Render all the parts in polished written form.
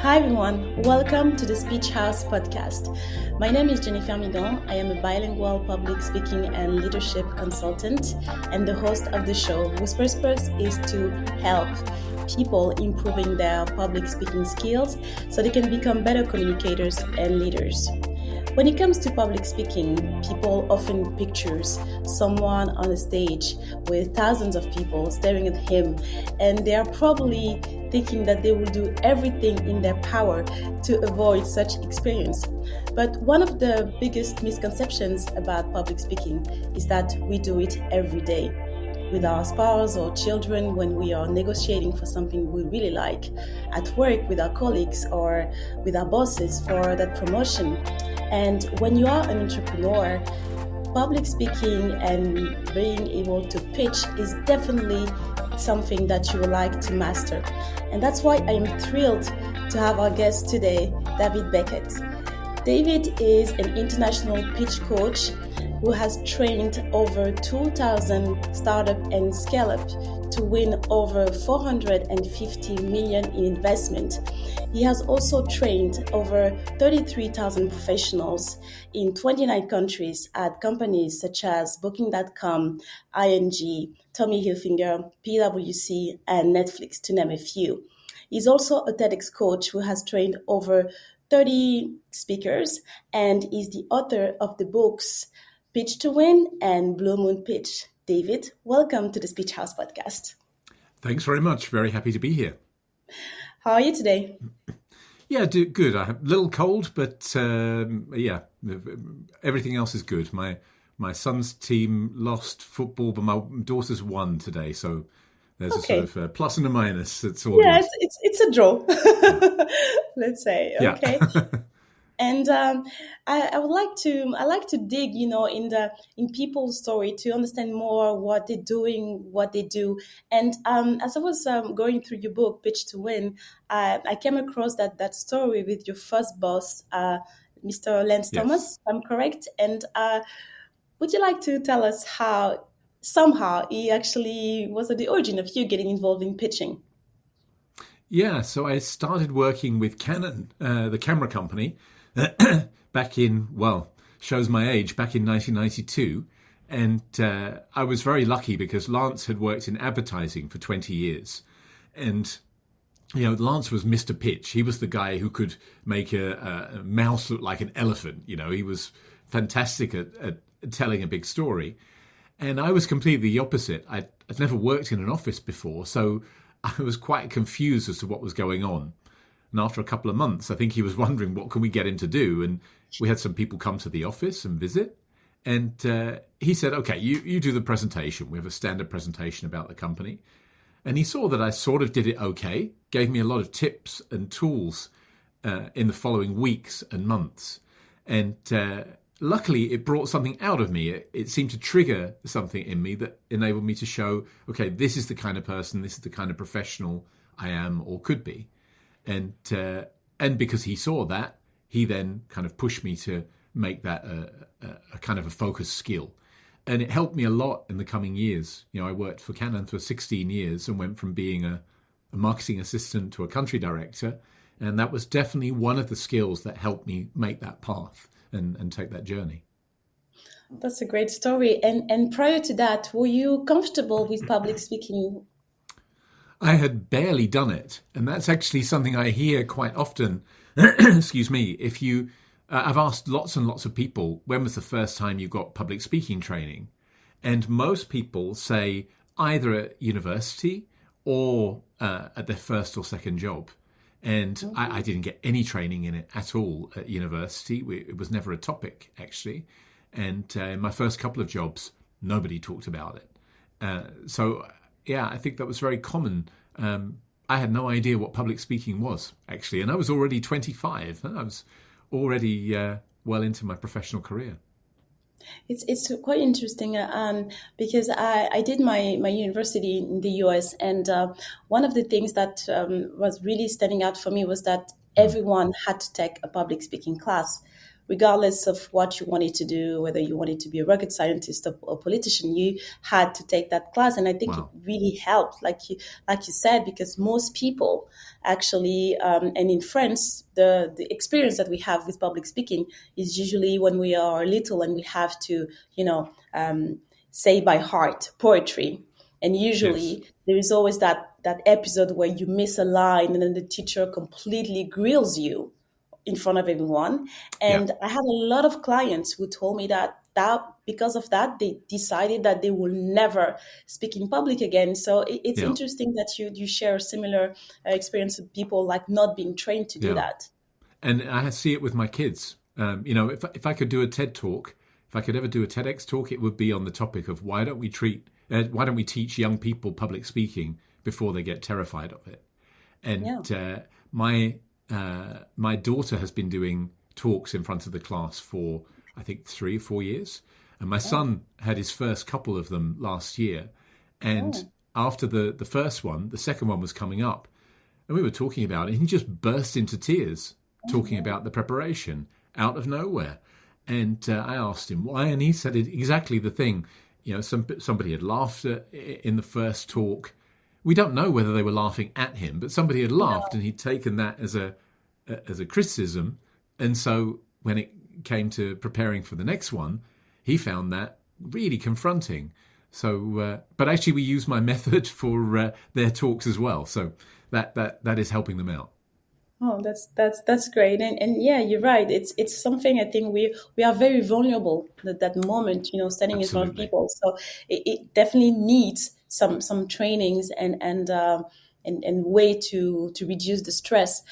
Hi everyone, welcome to the Speech House podcast. My name is Jennifer Migan. I am a bilingual public speaking and leadership consultant and the host of the show, whose purpose is to help people improving their public speaking skills so they can become better communicators and leaders. When it comes to public speaking, people often picture someone on a stage with thousands of people staring at him, and they are probably thinking that they will do everything in their power to avoid such experience. But one of the biggest misconceptions about public speaking is that we do it every day with our spouse or children when we are negotiating for something we really like, at work with our colleagues or with our bosses for that promotion. And when you are an entrepreneur, public speaking and being able to pitch is definitely something that you would like to master. And that's why I am thrilled to have our guest today, David Beckett. David is an international pitch coach who has trained over 2,000 startup and scale-up to win over 450 million in investment. He has also trained over 33,000 professionals in 29 countries at companies such as Booking.com, ING, Tommy Hilfiger, PwC and Netflix, to name a few. He's also a TEDx coach who has trained over 30 speakers and is the author of the books Pitch to Win and Blue Moon Pitch. David, welcome to the Speech House podcast. Thanks very much. Very happy to be here. How are you today? Yeah, good. I'm a little cold, but everything else is good. My son's team lost football, but my daughter's won today. So there's a sort of plus and a minus. It's all good. It's a draw, let's say. Okay. Yeah. And I like to dig, in people's story to understand more what they're doing, what they do. And as I was going through your book, Pitch to Win, I came across that story with your first boss, Mr. Lance Thomas, if I'm correct. And would you like to tell us how somehow he actually was at the origin of you getting involved in pitching? Yeah, so I started working with Canon, the camera company, back in, shows my age, back in 1992. And I was very lucky because Lance had worked in advertising for 20 years. And, Lance was Mr. Pitch. He was the guy who could make a mouse look like an elephant. He was fantastic at telling a big story. And I was completely the opposite. I'd never worked in an office before, so I was quite confused as to what was going on. And after a couple of months, I think he was wondering, what can we get him to do? And we had some people come to the office and visit. And he said, okay, you do the presentation. We have a standard presentation about the company. And he saw that I sort of did it okay, gave me a lot of tips and tools in the following weeks and months. And luckily, it brought something out of me. It seemed to trigger something in me that enabled me to show, okay, this is the kind of person, this is the kind of professional I am or could be. And because he saw that, he then kind of pushed me to make that a kind of a focused skill. And it helped me a lot in the coming years. I worked for Canon for 16 years and went from being a marketing assistant to a country director. And that was definitely one of the skills that helped me make that path and take that journey. That's a great story. And prior to that, were you comfortable with public speaking? I had barely done it. And that's actually something I hear quite often. Excuse me. If you, I've asked lots and lots of people, when was the first time you got public speaking training? And most people say either at university or at their first or second job. And I didn't get any training in it at all at university. It was never a topic, actually. And in my first couple of jobs, nobody talked about it. So I think that was very common. I had no idea what public speaking was, actually. And I was already 25. I was already well into my professional career. It's quite interesting because I did my university in the US, and one of the things that was really standing out for me was that everyone had to take a public speaking class, regardless of what you wanted to do, whether you wanted to be a rocket scientist or politician, you had to take that class. And I think it Wow. really helped, like you said, because most people actually, and in France, the experience that we have with public speaking is usually when we are little and we have to, say by heart poetry. And Yes. usually there is always that episode where you miss a line and then the teacher completely grills you in front of everyone. Yeah. And I had a lot of clients who told me that because of that, they decided that they will never speak in public again. So it's Yeah. interesting that you share a similar experience with people like not being trained to do Yeah. that. And I see it with my kids. If I could do a TED talk, if I could ever do a TEDx talk, it would be on the topic of why don't we teach young people public speaking before they get terrified of it? And Yeah. my daughter has been doing talks in front of the class for I think 3 or 4 years, and my Oh, son had his first couple of them last year. And oh, after the first one, the second one was coming up, and we were talking about it, and he just burst into tears oh, talking yeah. about the preparation out of nowhere. And I asked him why, and he said exactly the thing. Somebody had laughed in the first talk. We don't know whether they were laughing at him, but somebody had laughed, and he'd taken that as a criticism. And so when it came to preparing for the next one, he found that really confronting. So, but actually, we use my method for their talks as well. So that is helping them out. Oh, that's great, and yeah, you're right. It's something I think we are very vulnerable at that moment, standing in front of Absolutely. people. So it definitely needs some trainings and way to reduce the stress.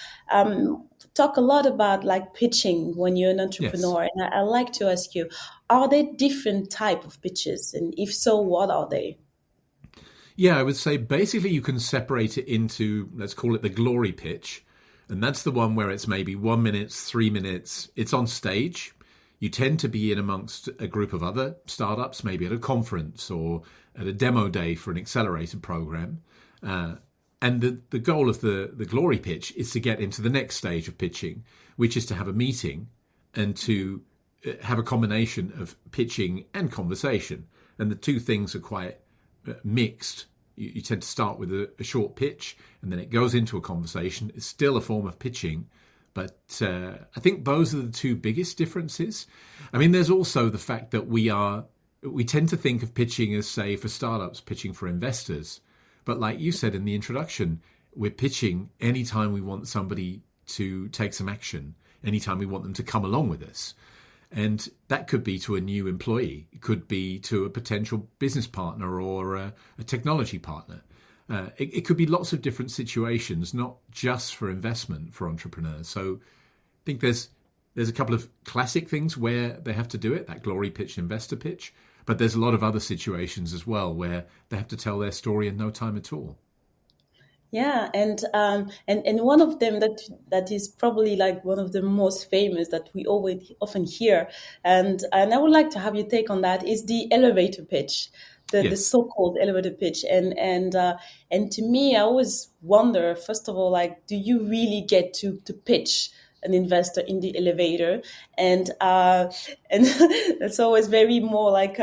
Talk a lot about like pitching when you're an Yes. entrepreneur, and I like to ask you, are there different type of pitches, and if so, what are they? Yeah, I would say basically you can separate it into, let's call it the glory pitch. And that's the one where it's maybe 1 minute, 3 minutes. It's on stage. You tend to be in amongst a group of other startups, maybe at a conference or at a demo day for an accelerator program. And the goal of the glory pitch is to get into the next stage of pitching, which is to have a meeting and to have a combination of pitching and conversation. And the two things are quite mixed. You tend to start with a short pitch and then it goes into a conversation. It's still a form of pitching, but I think those are the two biggest differences. I mean, there's also the fact that we tend to think of pitching as, say, for startups, pitching for investors. But like you said in the introduction, we're pitching anytime we want somebody to take some action, anytime we want them to come along with us. And that could be to a new employee. It could be to a potential business partner or a technology partner. It could be lots of different situations, not just for investment for entrepreneurs. So I think there's a couple of classic things where they have to do it, that glory pitch, investor pitch. But there's a lot of other situations as well where they have to tell their story in no time at all. Yeah, and one of them that is probably like one of the most famous that we always often hear, and I would like to have your take on that is the elevator pitch, the Yes. so-called elevator pitch, and to me, I always wonder, first of all, like, do you really get to pitch an investor in the elevator? And it's always very more like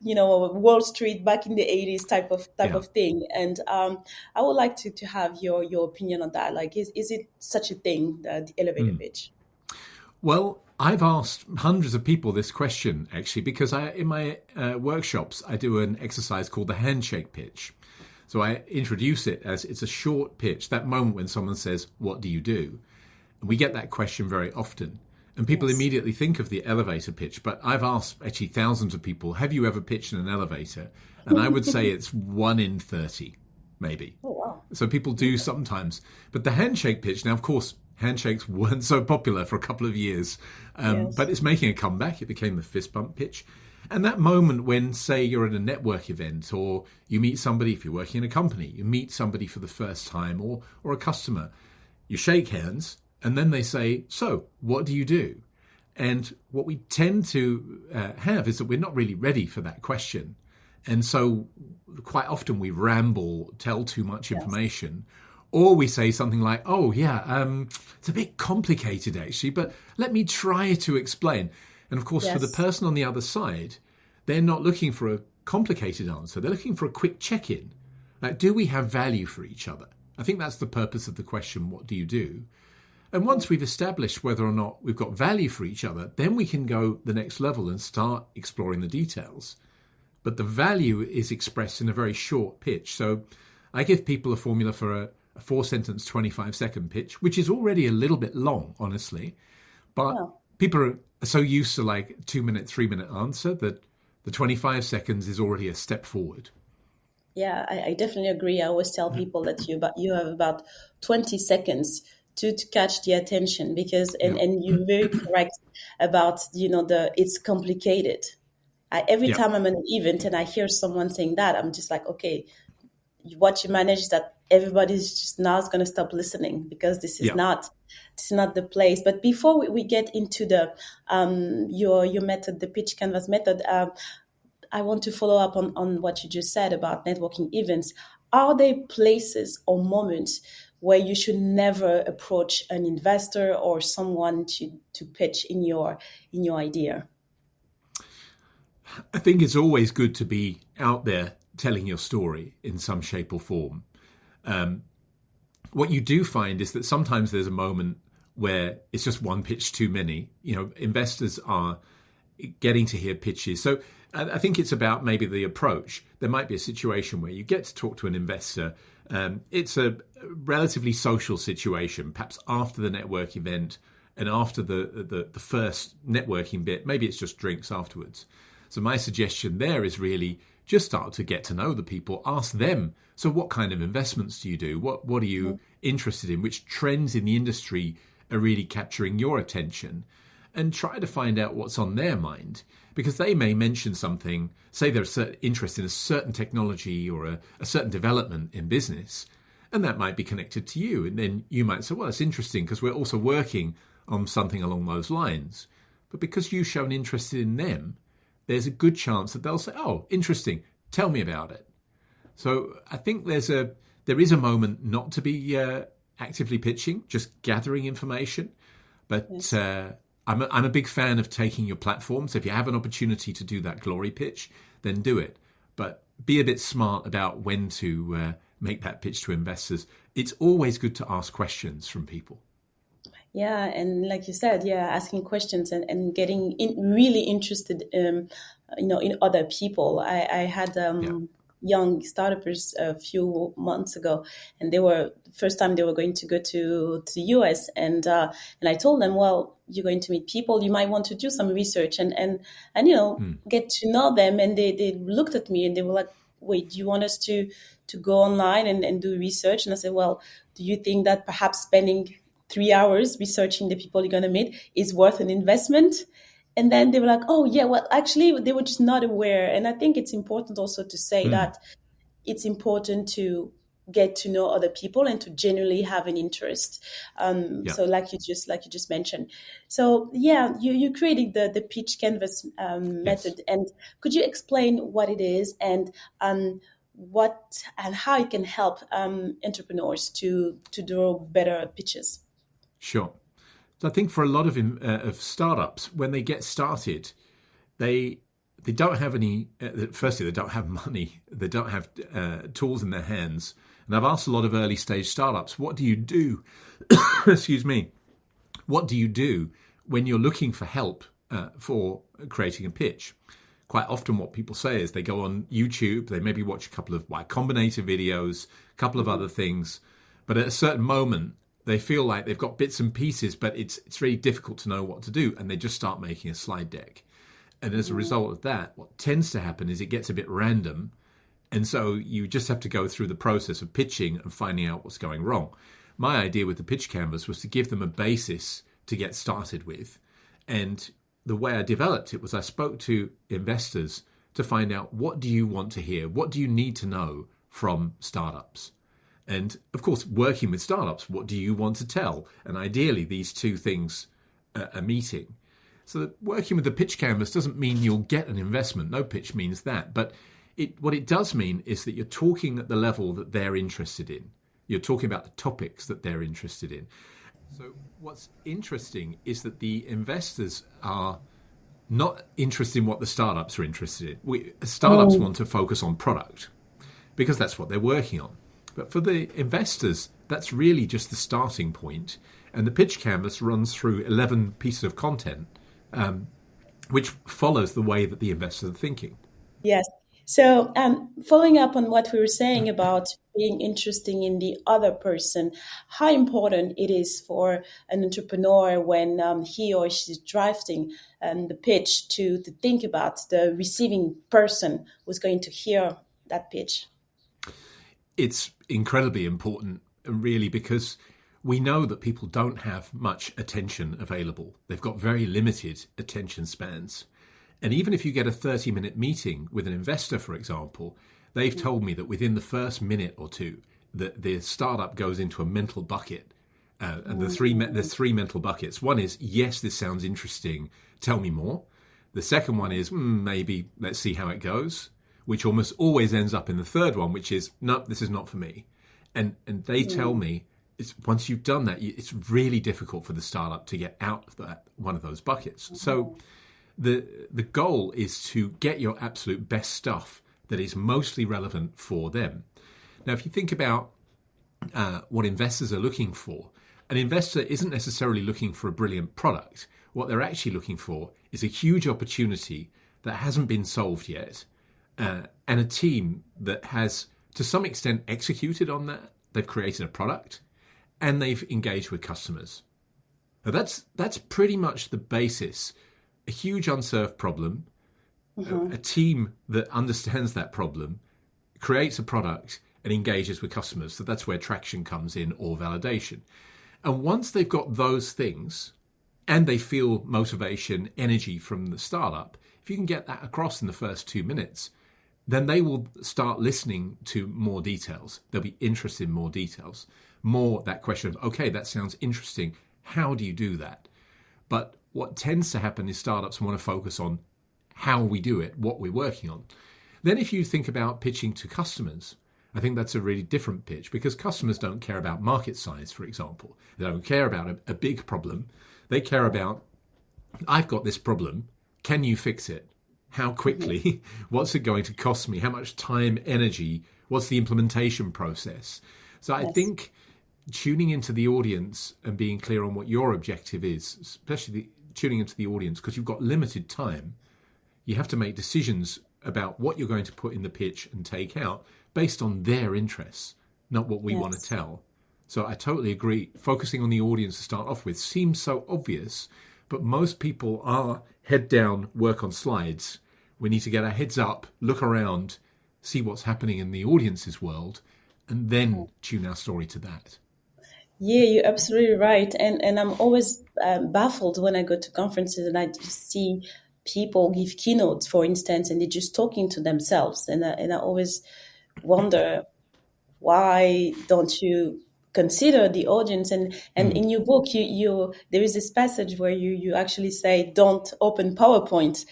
Wall Street back in the 80s type Yeah. of thing. And I would like to have your opinion on that. Like, is it such a thing, the elevator pitch? Well, I've asked hundreds of people this question actually because in my workshops I do an exercise called the handshake pitch. So I introduce it as it's a short pitch, that moment when someone says, "What do you do?" And we get that question very often. And people Yes. immediately think of the elevator pitch. But I've asked actually thousands of people, have you ever pitched in an elevator? And I would say it's 1 in 30, maybe. Oh, wow. So people do sometimes. But the handshake pitch, now, of course, handshakes weren't so popular for a couple of years, Yes. but it's making a comeback. It became the fist bump pitch. And that moment when, say, you're at a network event or you meet somebody, if you're working in a company, you meet somebody for the first time or a customer, you shake hands and then they say, "So, what do you do?" And what we tend to have is that we're not really ready for that question. And so quite often we ramble, tell too much Yes. information, Or we say something like, oh, yeah, it's a bit complicated, actually, but let me try to explain. And of course, for the person on the other side, they're not looking for a complicated answer. They're looking for a quick check-in. Like, do we have value for each other? I think that's the purpose of the question, what do you do? And once we've established whether or not we've got value for each other, then we can go the next level and start exploring the details. But the value is expressed in a very short pitch. So I give people a formula for a 4-sentence, 25-second pitch, which is already a little bit long, honestly. But people are so used to like 2-minute, 3-minute answer that the 25 seconds is already a step forward. Yeah, I definitely agree. I always tell people that you have about 20 seconds to catch the attention, because and you're very correct about it's complicated. Every time I'm at an event and I hear someone saying that, I'm just like, okay, what you manage is that everybody's just now is going to stop listening, because this is not the place. But before we get into the your method, the pitch canvas method, I want to follow up on what you just said about networking events. Are there places or moments where you should never approach an investor or someone to pitch in your idea? I think it's always good to be out there telling your story in some shape or form. What you do find is that sometimes there's a moment where it's just one pitch too many. Investors are getting to hear pitches. So I think it's about maybe the approach. There might be a situation where you get to talk to an investor. It's a relatively social situation, perhaps after the network event and after the first networking bit. Maybe it's just drinks afterwards. So my suggestion there is really just start to get to know the people. Ask them, so what kind of investments do you do? What are you interested in? Which trends in the industry are really capturing your attention? And try to find out what's on their mind, because they may mention something, say they're interested in a certain technology or a certain development in business, and that might be connected to you. And then you might say, well, it's interesting because we're also working on something along those lines. But because you've shown interest in them, there's a good chance that they'll say, oh, interesting, tell me about it. So I think there is a moment not to be actively pitching, just gathering information. But I'm a big fan of taking your platform. So if you have an opportunity to do that glory pitch, then do it. But be a bit smart about when to make that pitch to investors. It's always good to ask questions from people. Yeah, and like you said, asking questions and getting really interested, in other people. I had young startups a few months ago, and they were first time they were going to go to the US, and I told them, well, you're going to meet people, you might want to do some research and get to know them. And they looked at me and they were like, wait, do you want us to go online and do research? And I said, well, do you think that perhaps spending 3 hours researching the people you're going to meet is worth an investment? And then they were like, oh, yeah, well, actually, they were just not aware. And I think it's important also to say that it's important to get to know other people and to genuinely have an interest. So like you just mentioned. So, you created the pitch canvas method. And could you explain what it is and what and how it can help entrepreneurs to do better pitches? Sure. So I think for a lot of startups, when they get started, they don't have any. Firstly, they don't have money. They don't have tools in their hands. And I've asked a lot of early stage startups, what do you do? Excuse me. What do you do when you're looking for help for creating a pitch? Quite often, what people say is they go on YouTube. They maybe watch a couple of Y Combinator videos, a couple of other things, but at a certain moment, they feel like they've got bits and pieces, but it's really difficult to know what to do. And they just start making a slide deck. And as a result of that, what tends to happen is it gets a bit random. And so you just have to go through the process of pitching and finding out what's going wrong. My idea with the pitch canvas was to give them a basis to get started with. And the way I developed it was I spoke to investors to find out, what do you want to hear? What do you need to know from startups? And of course, working with startups, what do you want to tell? And ideally, these two things are meeting. So that working with the pitch canvas doesn't mean you'll get an investment. No pitch means that. But what it does mean is that you're talking at the level that they're interested in. You're talking about the topics that they're interested in. So what's interesting is that the investors are not interested in what the startups are interested in. Startups want to focus on product because that's what they're working on. But for the investors, that's really just the starting point. And the pitch canvas runs through 11 pieces of content, which follows the way that the investors are thinking. Yes. So, following up on what we were saying about being interesting in the other person, how important it is for an entrepreneur when he or she is drafting the pitch to think about the receiving person who's going to hear that pitch. It's incredibly important, really, because we know that people don't have much attention available. They've got very limited attention spans. And even if you get a 30-minute meeting with an investor, for example, they've told me that within the first minute or two, the startup goes into a mental bucket. And there's three mental buckets. One is, yes, this sounds interesting. Tell me more. The second one is, maybe let's see how it goes, which almost always ends up in the third one, which is, no, this is not for me. And they tell me, once you've done that, it's really difficult for the startup to get out of that one of those buckets. So the goal is to get your absolute best stuff that is mostly relevant for them. Now, if you think about what investors are looking for, an investor isn't necessarily looking for a brilliant product. What they're actually looking for is a huge opportunity that hasn't been solved yet, and a team that has, to some extent, executed on that. They've created a product, and they've engaged with customers. Now, that's pretty much the basis. A huge unserved problem, a team that understands that problem, creates a product and engages with customers. So that's where traction comes in, or validation. And once they've got those things and they feel motivation, energy from the startup, if you can get that across in the first 2 minutes, then they will start listening to more details. They'll be interested in more details. More that question of, okay, that sounds interesting. How do you do that? But what tends to happen is startups want to focus on how we do it, what we're working on. Then if you think about pitching to customers, I think that's a really different pitch, because customers don't care about market size, for example. They don't care about a big problem. They care about, I've got this problem. Can you fix it? How quickly? What's it going to cost me? How much time, energy? What's the implementation process? So I think tuning into the audience and being clear on what your objective is, especially tuning into the audience, because you've got limited time, you have to make decisions about what you're going to put in the pitch and take out based on their interests, not what we want to tell. So I totally agree. Focusing on the audience to start off with seems so obvious, but most people are head down, work on slides. We need to get our heads up, look around, see what's happening in the audience's world, and then tune our story to that. Yeah, you're absolutely right. And I'm always baffled when I go to conferences and I just see people give keynotes, for instance, and they're just talking to themselves. And I always wonder, why don't you consider the audience? And in your book, you there is this passage where you actually say, don't open PowerPoint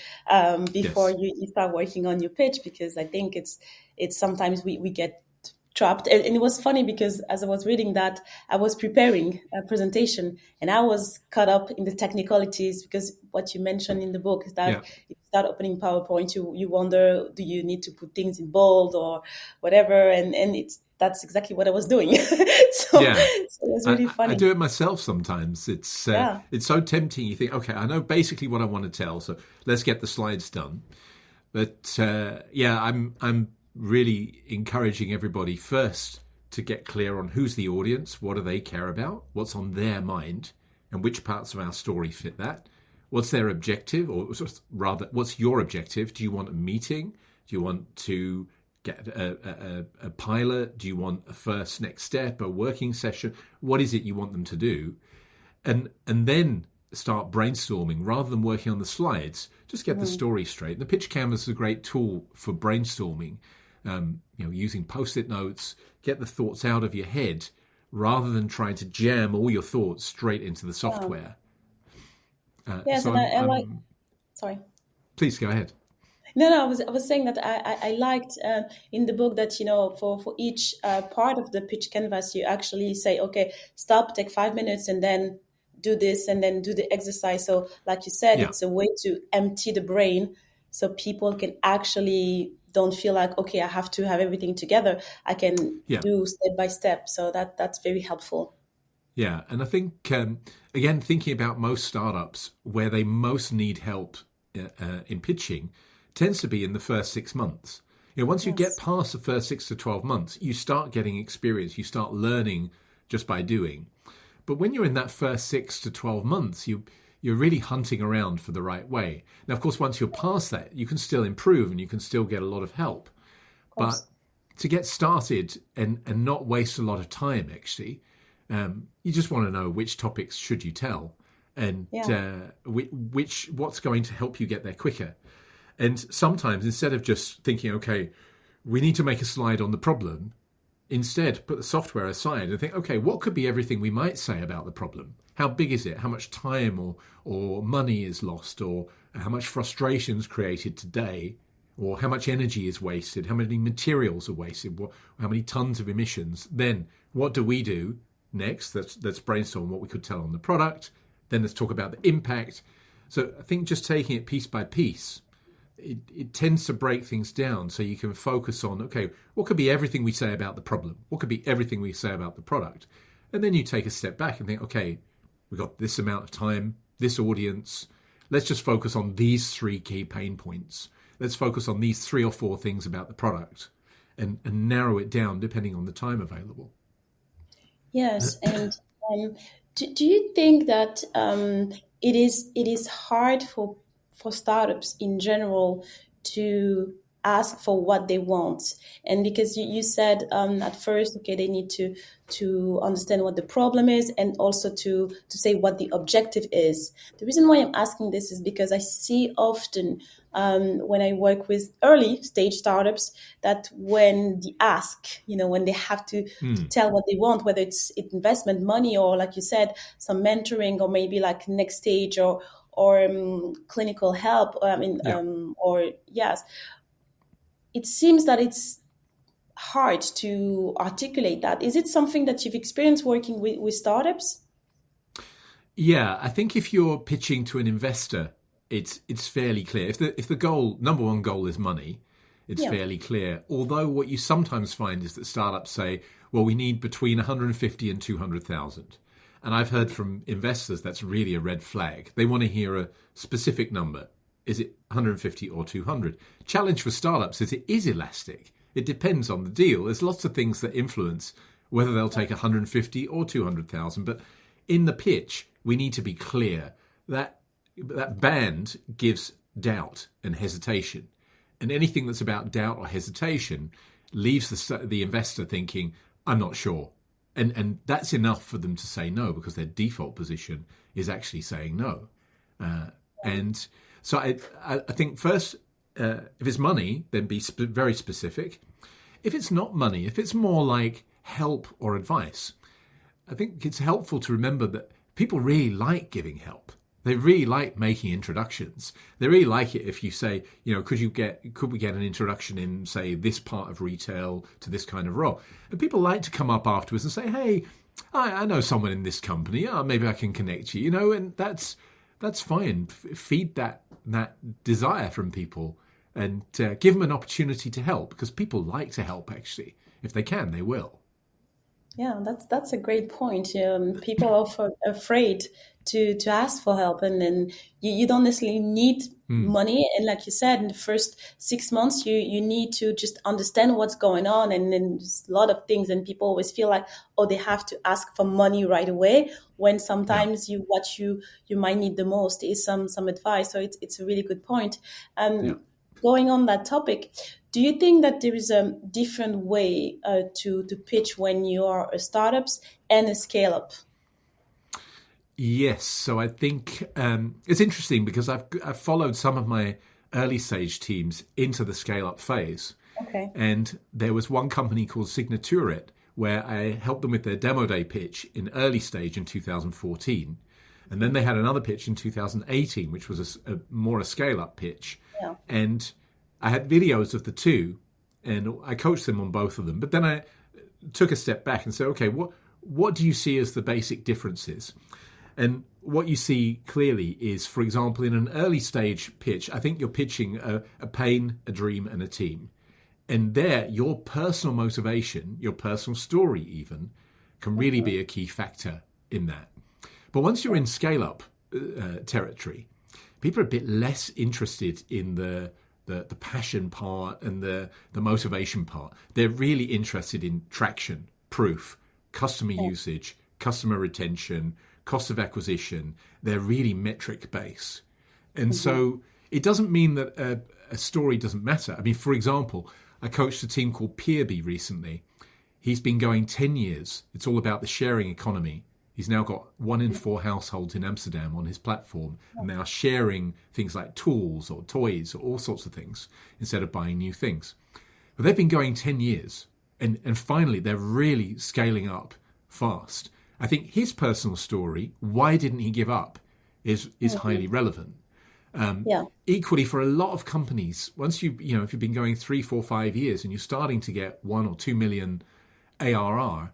before you start working on your pitch, because I think it's sometimes we get trapped. And it was funny because as I was reading that, I was preparing a presentation and I was caught up in the technicalities, because what you mentioned in the book is that if you start opening PowerPoint, you wonder, do you need to put things in bold or whatever? And that's exactly what I was doing. So it was really funny. I do it myself sometimes. It's so tempting. You think, okay, I know basically what I want to tell, so let's get the slides done. But I'm really encouraging everybody first to get clear on who's the audience, what do they care about, what's on their mind, and which parts of our story fit that. What's their objective, or rather, what's your objective? Do you want a meeting? Do you want to get a pilot? Do you want a first next step, a working session? What is it you want them to do? And then start brainstorming rather than working on the slides. Just get the story straight. And the pitch canvas is a great tool for brainstorming. Using post-it notes, get the thoughts out of your head rather than trying to jam all your thoughts straight into the software. Sorry. Please go ahead. No, I was saying that I liked in the book that, for each part of the pitch canvas, you actually say, okay, stop, take 5 minutes, and then do this, and then do the exercise. So, like you said, Yeah, it's a way to empty the brain, so people can actually don't feel like, okay, I have to have everything together. I can yeah, do step by step. So that's very helpful. yeah. And I think, again, thinking about most startups, where they most need help in pitching tends to be in the first 6 months. Once you get Yes. past the first 6 to 12 months, you start getting experience, you start learning just by doing. But when you're in that first 6 to 12 months, you're really hunting around for the right way. Now, of course, once you're past that, you can still improve and you can still get a lot of help. Of But course. to get started and not waste a lot of time, actually, you just want to know which topics should you tell and Yeah. what's going to help you get there quicker. And sometimes instead of just thinking, okay, we need to make a slide on the problem, instead put the software aside and think, okay, what could be everything we might say about the problem? How big is it? How much time or money is lost, or how much frustration is created today, or how much energy is wasted? How many materials are wasted? How many tons of emissions? Then what do we do next? Let's brainstorm what we could tell on the product. Then let's talk about the impact. So I think just taking it piece by piece, it tends to break things down so you can focus on, okay, what could be everything we say about the problem? What could be everything we say about the product? And then you take a step back and think, okay, we've got this amount of time, this audience. Let's just focus on these three key pain points. Let's focus on these 3 or 4 things about the product and narrow it down depending on the time available. Yes, and um, do you think that it is hard for startups in general to ask for what they want? And because you said at first, okay, they need to understand what the problem is, and also to say what the objective is. The reason why I'm asking this is because I see often when I work with early stage startups that when the ask, when they have to tell what they want, whether it's investment money or, like you said, some mentoring, or maybe like next stage, or clinical help. Yeah. Or yes, it seems that it's hard to articulate that. Is it something that you've experienced working with startups? Yeah, I think if you're pitching to an investor, it's fairly clear. If the goal, number one goal, is money, it's Yeah. fairly clear. Although what you sometimes find is that startups say, well, we need between 150 and 200,000. And I've heard from investors that's really a red flag. They want to hear a specific number. Is it 150 or 200? Challenge for startups is it is elastic. It depends on the deal. There's lots of things that influence whether they'll take 150 or 200,000. But in the pitch, we need to be clear that that band gives doubt and hesitation. And anything that's about doubt or hesitation leaves the investor thinking, I'm not sure. And that's enough for them to say no, because their default position is actually saying no. And so I think first, if it's money, then be very specific. If it's not money, if it's more like help or advice, I think it's helpful to remember that people really like giving help. They really like making introductions. They really like it if you say, could we get an introduction in, say, this part of retail to this kind of role? And people like to come up afterwards and say, hey, I know someone in this company. Oh, maybe I can connect you, and that's fine. Feed that desire from people and give them an opportunity to help, because people like to help, actually. If they can, they will. Yeah, that's a great point. People are afraid to ask for help, and then you don't necessarily need money. And like you said, in the first 6 months, you need to just understand what's going on, and then there's a lot of things. And people always feel like, oh, they have to ask for money right away, when Yeah. sometimes what you might need the most is some advice. So it's a really good point. Yeah. Going on that topic, do you think that there is a different way to pitch when you are a startups and a scale up? Yes. So I think it's interesting because I've followed some of my early stage teams into the scale up phase. Okay. And there was one company called Signaturet where I helped them with their demo day pitch in early stage in 2014. And then they had another pitch in 2018, which was more a scale up pitch. Yeah. And I had videos of the two, and I coached them on both of them. But then I took a step back and said, okay, what do you see as the basic differences? And what you see clearly is, for example, in an early stage pitch, I think you're pitching a pain, a dream, and a team. And there, your personal motivation, your personal story even, can really be a key factor in that. But once you're in scale-up territory, people are a bit less interested in the passion part and the motivation part. They're really interested in traction, proof, customer usage, customer retention, cost of acquisition. They're really metric based. And so it doesn't mean that a story doesn't matter. I mean, for example, I coached a team called PwC recently. He's been going 10 years. It's all about the sharing economy. He's now got 1 in 4 households in Amsterdam on his platform, and they are sharing things like tools or toys or all sorts of things instead of buying new things. But they've been going 10 years, and finally they're really scaling up fast. I think his personal story, why didn't he give up, is highly relevant. Equally, for a lot of companies, once if you've been going 3, 4, 5 years and you're starting to get 1 or 2 million ARR,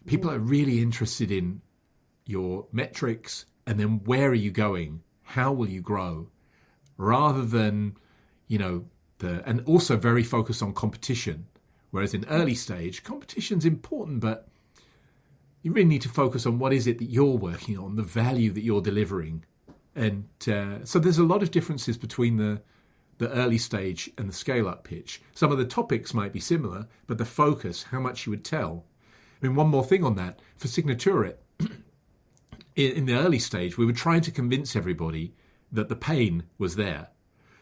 people are really interested in your metrics and then where are you going? How will you grow? Rather than, and also very focused on competition. Whereas in early stage, competition's important, but you really need to focus on what is it that you're working on, the value that you're delivering. And so there's a lot of differences between the early stage and the scale-up pitch. Some of the topics might be similar, but the focus, how much you would tell. I mean, one more thing on that. For Signaturit, in the early stage, we were trying to convince everybody that the pain was there.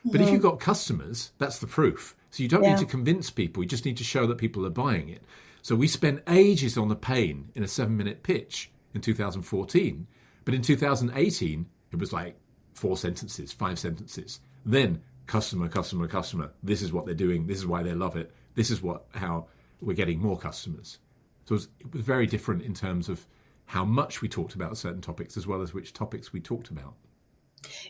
But if you've got customers, that's the proof. So you don't need to convince people. You just need to show that people are buying it. So we spent ages on the pain in a 7-minute pitch in 2014. But in 2018, it was like 4 sentences, 5 sentences. Then customer, customer, customer. This is what they're doing. This is why they love it. This is how we're getting more customers. So it was very different in terms of how much we talked about certain topics as well as which topics we talked about.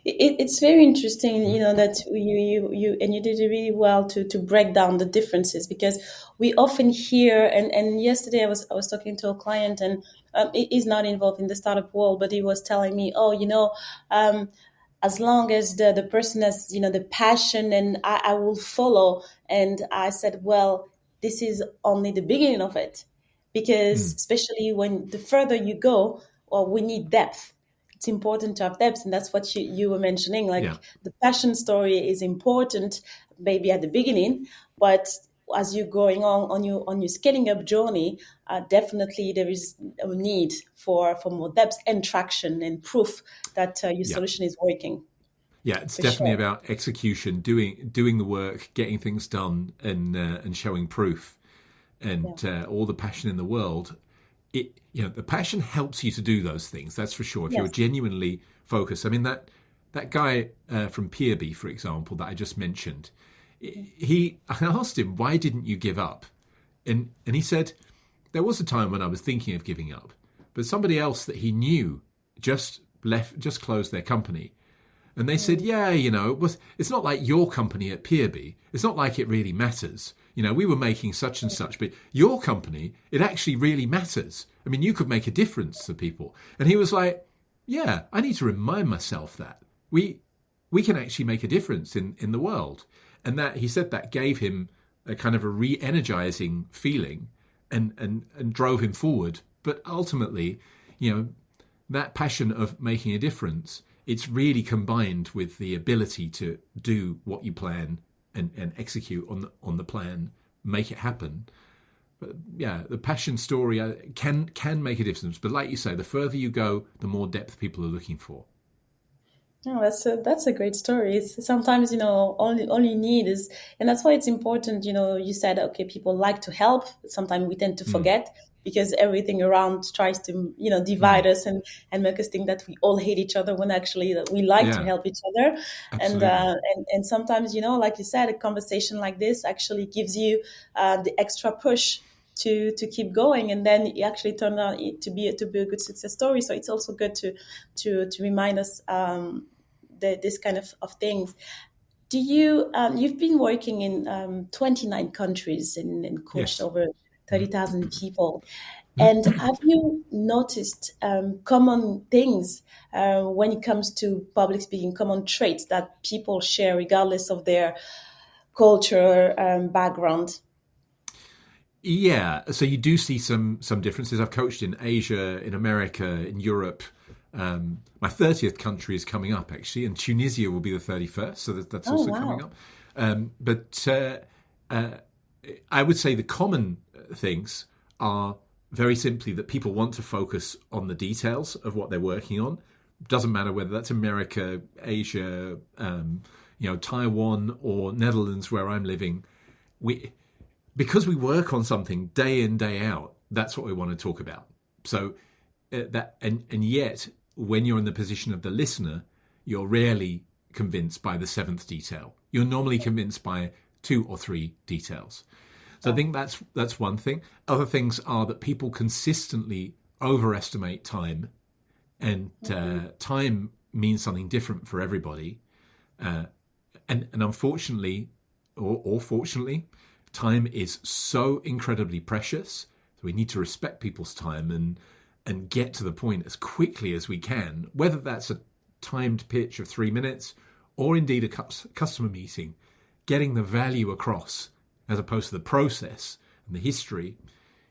It's very interesting, that you did it really well to break down the differences, because we often hear, and yesterday I was talking to a client, and he's not involved in the startup world, but he was telling me, as long as the person has, the passion, and I will follow. And I said, well, this is only the beginning of it, because especially when the further you go, we need depth. It's important to have depth, and that's what you were mentioning. The passion story is important, maybe at the beginning, but as you're going on your scaling up journey, definitely there is a need for more depth and traction and proof that your solution is working. Yeah, it's definitely about execution, doing the work, getting things done, and showing proof, and all the passion in the world. The passion helps you to do those things. That's for sure. If you're genuinely focused. I mean, that guy from PwC, for example, that I just mentioned, I asked him, why didn't you give up? And he said, there was a time when I was thinking of giving up, but somebody else that he knew just closed their company. And they said, it's not like your company at PwC. It's not like it really matters. We were making such and such, but your company, it actually really matters. I mean, you could make a difference to people. And he was like, yeah, I need to remind myself that we can actually make a difference in the world. And that, he said, that gave him a kind of a re-energizing feeling and drove him forward. But ultimately, that passion of making a difference, it's really combined with the ability to do what you plan and execute on the plan, make it happen. But the passion story can make a difference. But like you say, the further you go, the more depth people are looking for. Oh, that's a great story. It's sometimes, all you need is, and that's why it's important, you said, okay, people like to help. Sometimes we tend to forget because everything around tries to, divide us and make us think that we all hate each other, when actually that we like to help each other. Absolutely. And sometimes, like you said, a conversation like this actually gives you the extra push to keep going, and then it actually turned out to be a good success story. So it's also good to remind us this kind of things. Do you, you've been working in 29 countries and coached Yes. over 30,000 people. And have you noticed common things when it comes to public speaking, common traits that people share regardless of their culture, background? Yeah, so you do see some differences. I've coached in Asia, in America, in Europe. My 30th country is coming up, actually, and Tunisia will be the 31st, so that's Oh, also coming wow. up. But I would say the common things are very simply that people want to focus on the details of what they're working on. Doesn't matter whether that's America, Asia, Taiwan, or Netherlands, where I'm living. Because we work on something day in, day out, that's what we want to talk about. So and yet when you're in the position of the listener, you're rarely convinced by the seventh detail. You're normally convinced by two or three details. So I think that's one thing. Other things are that people consistently overestimate time, and time means something different for everybody. And unfortunately, or fortunately, time is so incredibly precious. So we need to respect people's time and get to the point as quickly as we can, whether that's a timed pitch of 3 minutes or indeed a customer meeting, getting the value across as opposed to the process and the history.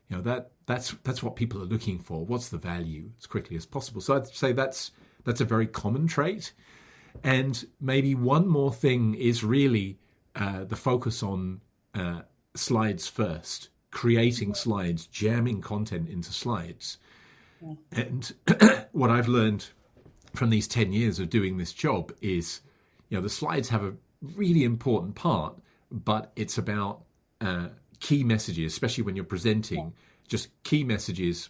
That's what people are looking for. What's the value as quickly as possible? So I'd say that's a very common trait. And maybe one more thing is really the focus on slides first, creating slides, jamming content into slides. And what I've learned from these 10 years of doing this job is, the slides have a really important part, but it's about key messages, especially when you're presenting, just key messages,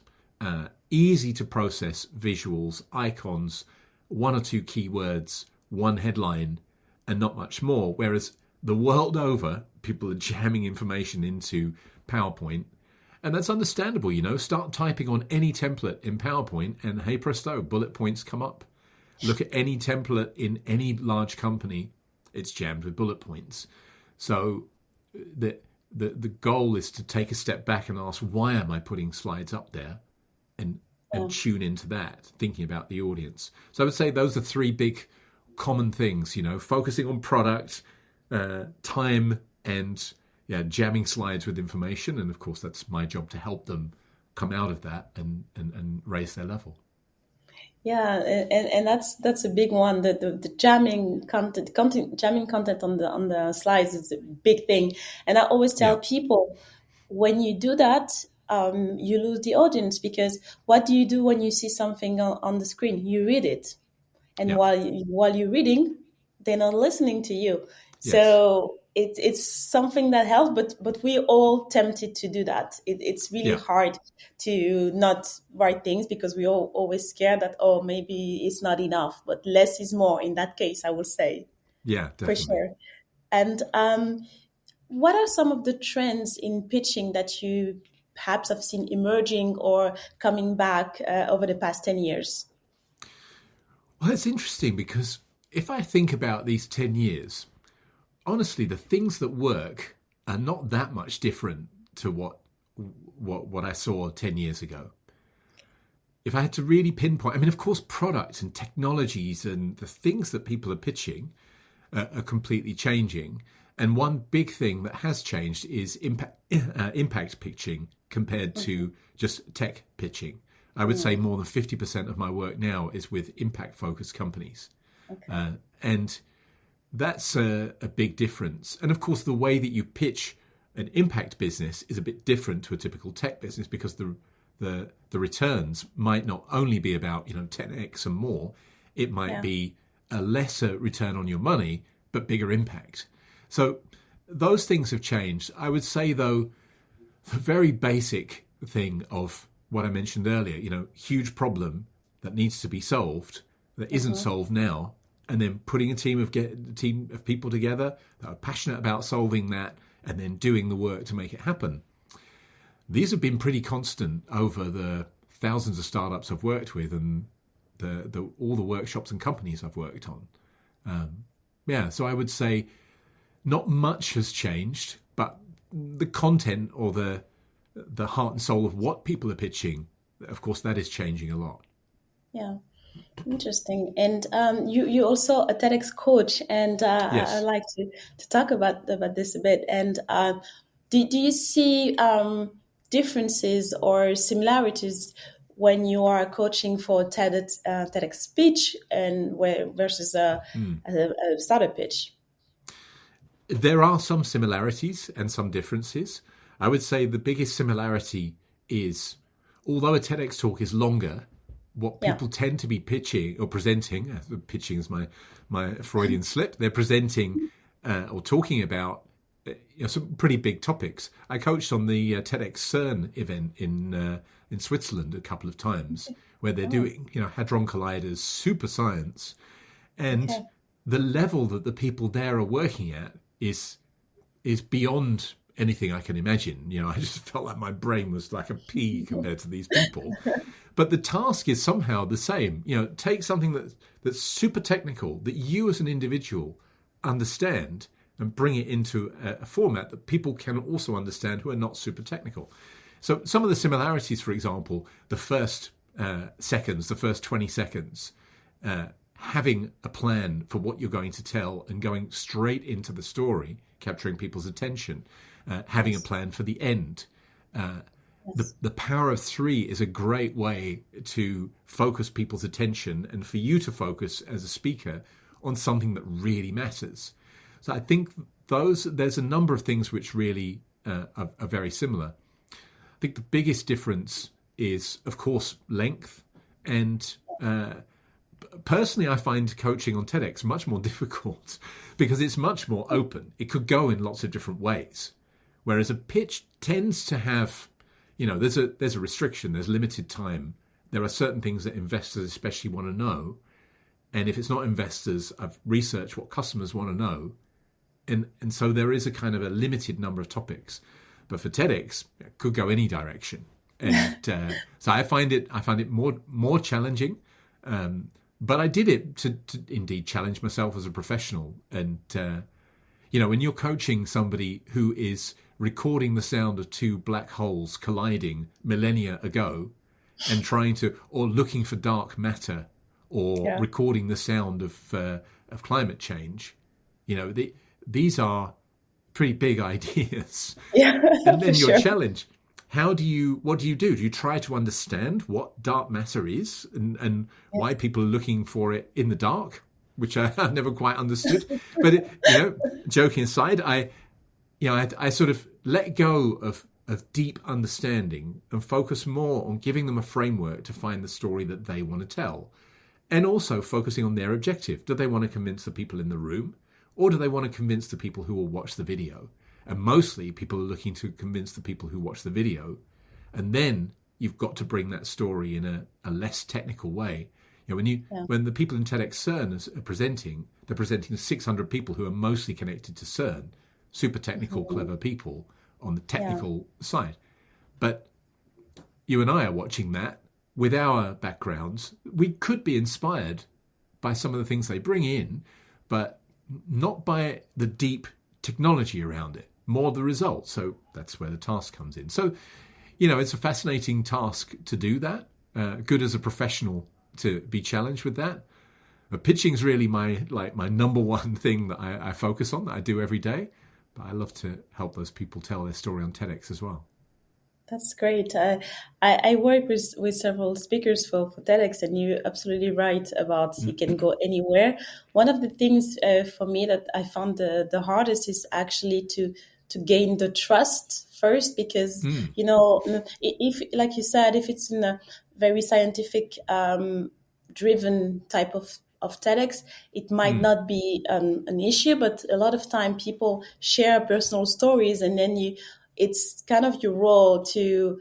easy to process visuals, icons, one or two keywords, one headline, and not much more. Whereas the world over, people are jamming information into PowerPoint. And that's understandable, Start typing on any template in PowerPoint and hey presto, bullet points come up. Look at any template in any large company, it's jammed with bullet points. So the goal is to take a step back and ask, why am I putting slides up there? And tune into that, thinking about the audience. So I would say those are three big common things, focusing on product, time, and jamming slides with information. And of course, that's my job to help them come out of that and raise their level. Yeah, and that's a big one. The jamming jamming content on the slides is a big thing. And I always tell Yeah, people, when you do that, you lose the audience, because what do you do when you see something on the screen? You read it, and yeah, while you're reading, they're not listening to you. yes, So it's something that helps, but we're all tempted to do that. It's really yeah, hard to not write things, because we're all always scared that, oh, maybe it's not enough. But less is more in that case, I would say, yeah, for definitely. sure. And what are some of the trends in pitching that you perhaps have seen emerging or coming back over the past 10 years? Well, it's interesting because if I think about these 10 years, honestly, the things that work are not that much different to what I saw 10 years ago. If I had to really pinpoint, I mean, of course, products and technologies and the things that people are pitching are completely changing. And one big thing that has changed is impact pitching compared to just tech pitching. I would say more than 50% of my work now is with impact-focused companies. Okay. And that's a big difference. And of course, the way that you pitch an impact business is a bit different to a typical tech business, because the returns might not only be about 10x and more. It might Yeah. be a lesser return on your money, but bigger impact. So those things have changed. I would say, though, the very basic thing of what I mentioned earlier, huge problem that needs to be solved that isn't solved now, and then putting a team of people together that are passionate about solving that, and then doing the work to make it happen. These have been pretty constant over the thousands of startups I've worked with, and all the workshops and companies I've worked on. Yeah. So I would say not much has changed, but the content or the heart and soul of what people are pitching, of course, that is changing a lot. Yeah. Interesting. And you also a TEDx coach, and I Yes. like to talk about this a bit. And do you see differences or similarities when you are coaching for TEDx speech and versus a startup pitch? There are some similarities and some differences. I would say the biggest similarity is, although a TEDx talk is longer, what Yeah. people tend to be pitching or presenting, pitching is my Freudian slip, they're presenting or talking about some pretty big topics. I coached on the TEDx CERN event in Switzerland a couple of times, where they're doing hadron colliders, super science, and Okay. the level that the people there are working at is beyond anything I can imagine. I just felt like my brain was like a pea compared to these people. But the task is somehow the same. Take something that's super technical that you as an individual understand and bring it into a format that people can also understand who are not super technical. So some of the similarities, for example, the first the first 20 seconds, having a plan for what you're going to tell and going straight into the story, capturing people's attention, having a plan for the end. The power of three is a great way to focus people's attention and for you to focus as a speaker on something that really matters. So I think there's a number of things which really are very similar. I think the biggest difference is, of course, length. And personally, I find coaching on TEDx much more difficult because it's much more open. It could go in lots of different ways. Whereas a pitch tends to have, there's a restriction, there's limited time. There are certain things that investors especially want to know. And if it's not investors, I've researched what customers want to know. And so there is a kind of a limited number of topics. But for TEDx, it could go any direction. And so I find it more challenging. But I did it to indeed challenge myself as a professional. And, when you're coaching somebody who is recording the sound of two black holes colliding millennia ago and or looking for dark matter or recording the sound of climate change, these are pretty big ideas. Yeah, And then for your sure. challenge, what do you do? Do you try to understand what dark matter is and why people are looking for it in the dark, which I've never quite understood. But joking aside, I sort of let go of deep understanding and focus more on giving them a framework to find the story that they want to tell, and also focusing on their objective. Do they want to convince the people in the room, or do they want to convince the people who will watch the video? And mostly people are looking to convince the people who watch the video. And then you've got to bring that story in a less technical way. When the people in TEDx CERN are presenting, they're presenting to 600 people who are mostly connected to CERN, super technical, clever people on the technical side. But you and I are watching that with our backgrounds. We could be inspired by some of the things they bring in, but not by the deep technology around it, more the result. So that's where the task comes in. So, it's a fascinating task to do that. Good as a professional to be challenged with that. But pitching is really my number one thing that I focus on, that I do every day. But I love to help those people tell their story on TEDx as well. That's great. I work with several speakers for TEDx, and you're absolutely right about you can go anywhere. One of the things for me that I found the hardest is actually to gain the trust first, because if, like you said, if it's in a very scientific driven type of TEDx, it might not be an issue, but a lot of time people share personal stories, and then it's kind of your role to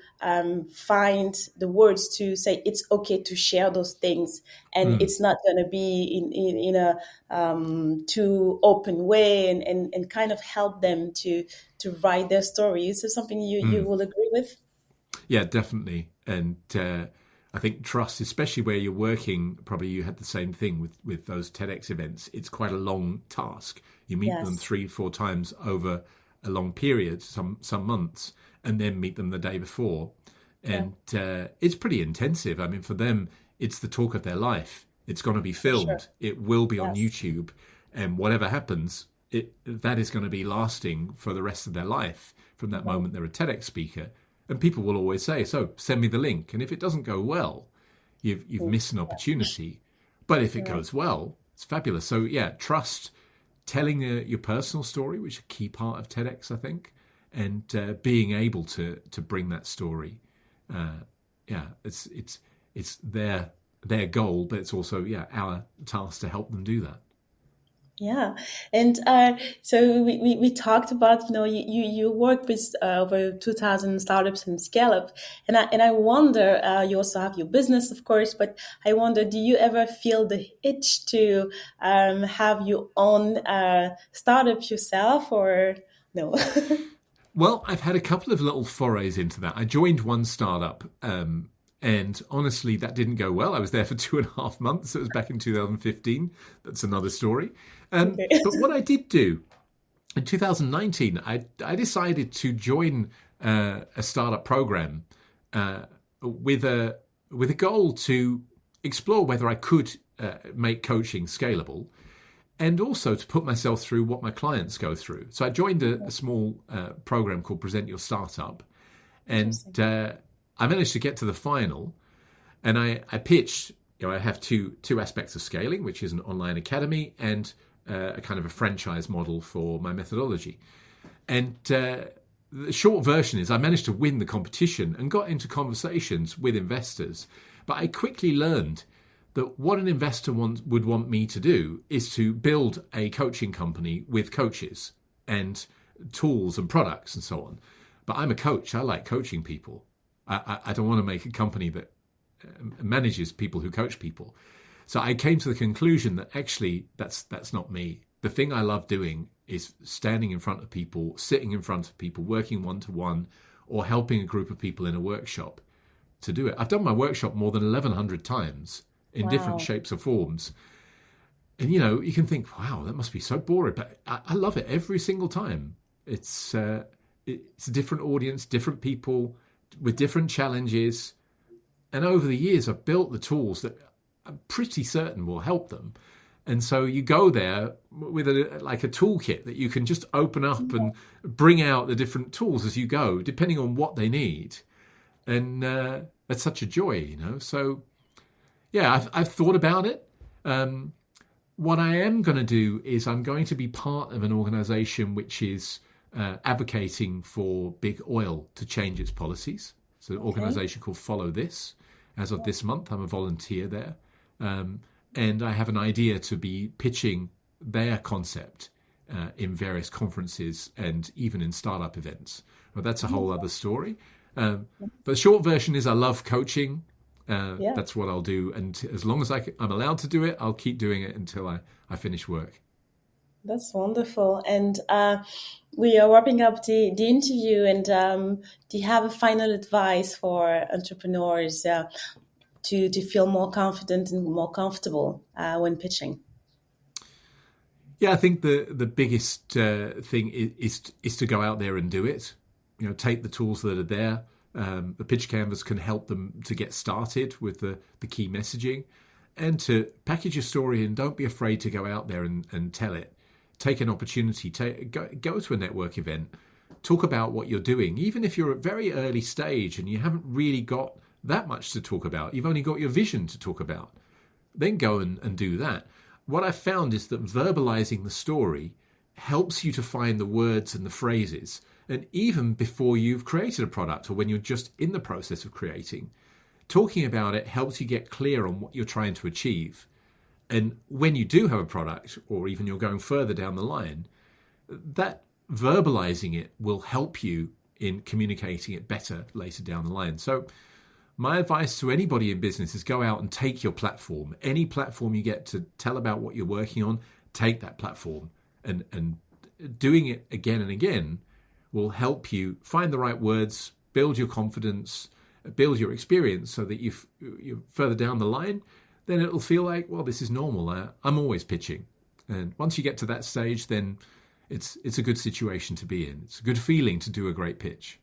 find the words to say it's okay to share those things, and it's not going to be in a too open way, and kind of help them to write their story. Is there something you will agree with? Yeah, definitely. And I I think trust, especially where you're working, probably you had the same thing with those TEDx events. It's quite a long task. You meet them 3-4 times over a long period, some months, and then meet them the day before. And it's pretty intensive. I mean, for them, it's the talk of their life. It's going to be filmed. Sure. It will be on YouTube. And whatever happens, that is going to be lasting for the rest of their life from that moment they're a TEDx speaker. And people will always say, so send me the link. And if it doesn't go well, you've missed an opportunity. But if it goes well, it's fabulous. So yeah, trust, telling your personal story, which is a key part of TEDx, I think, and being able to bring that story. It's their goal, but it's also our task to help them do that. Yeah, and so we talked about, you work with over 2,000 startups and scale-up, and I wonder, you also have your business, of course, but I wonder, do you ever feel the itch to have your own startup yourself, or no? Well, I've had a couple of little forays into that. I joined one startup, and honestly, that didn't go well. I was there for 2.5 months. It was back in 2015. That's another story. But what I did do in 2019, I decided to join a startup program with a goal to explore whether I could make coaching scalable, and also to put myself through what my clients go through. So I joined a small program called Present Your Startup, and I managed to get to the final, and I pitched. I have two aspects of scaling, which is an online academy and a kind of a franchise model for my methodology. And the short version is I managed to win the competition and got into conversations with investors. But I quickly learned that what an investor would want me to do is to build a coaching company with coaches and tools and products and so on. But I'm a coach. I like coaching people. I don't want to make a company that manages people who coach people. So I came to the conclusion that actually that's not me. The thing I love doing is standing in front of people, sitting in front of people, working one-to-one, or helping a group of people in a workshop to do it. I've done my workshop more than 1,100 times in different shapes or forms. And, you can think, wow, that must be so boring. But I love it every single time. It's a different audience, different people with different challenges. And over the years, I've built the tools that I'm pretty certain will help them. And so you go there with a toolkit that you can just open up and bring out the different tools as you go, depending on what they need. And that's such a joy, So, yeah, I've thought about it. What I am going to do is I'm going to be part of an organization which is advocating for big oil to change its policies. It's an organization called Follow This. As of this month, I'm a volunteer there. And I have an idea to be pitching their concept in various conferences and even in startup events. Well, that's a whole other story. But the short version is I love coaching. That's what I'll do. And as long as I'm allowed to do it, I'll keep doing it until I finish work. That's wonderful. And we are wrapping up the interview. And do you have a final advice for entrepreneurs to feel more confident and more comfortable when pitching? Yeah, I think the biggest thing is to go out there and do it. Take the tools that are there. The pitch canvas can help them to get started with the key messaging, and to package your story, and don't be afraid to go out there and tell it. Take an opportunity, go to a network event, talk about what you're doing. Even if you're at very early stage and you haven't really got that much to talk about, you've only got your vision to talk about, then go and do that. What I've found is that verbalizing the story helps you to find the words and the phrases. And even before you've created a product or when you're just in the process of creating, talking about it helps you get clear on what you're trying to achieve. And when you do have a product, or even you're going further down the line, that verbalizing it will help you in communicating it better later down the line. So my advice to anybody in business is go out and take your platform. Any platform you get to tell about what you're working on, take that platform. And doing it again and again will help you find the right words, build your confidence, build your experience so that you're further down the line, then it'll feel like, well, this is normal. I'm always pitching. And once you get to that stage, then it's a good situation to be in. It's a good feeling to do a great pitch.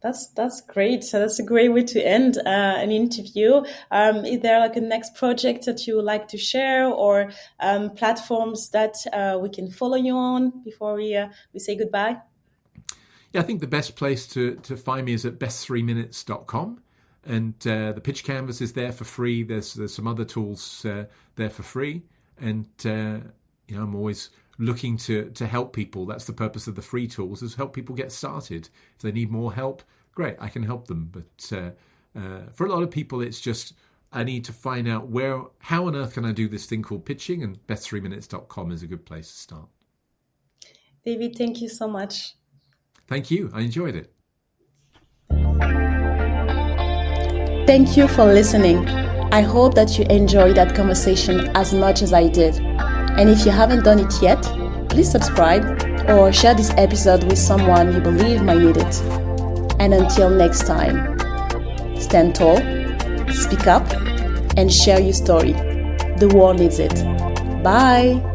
That's great. So that's a great way to end an interview. Is there like a next project that you would like to share, or platforms that we can follow you on before we say goodbye? Yeah, I think the best place to find me is at best3minutes.com. And the pitch canvas is there for free. There's some other tools there for free. And I'm always looking to help people. That's the purpose of the free tools, is help people get started. If they need more help, great, I can help them. But for a lot of people, it's just, I need to find out how on earth can I do this thing called pitching, and best3minutes.com is a good place to start. David, thank you so much. Thank you. I enjoyed it. Thank you for listening. I hope that you enjoyed that conversation as much as I did. And if you haven't done it yet, please subscribe or share this episode with someone you believe might need it. And until next time, stand tall, speak up, and share your story. The world needs it. Bye.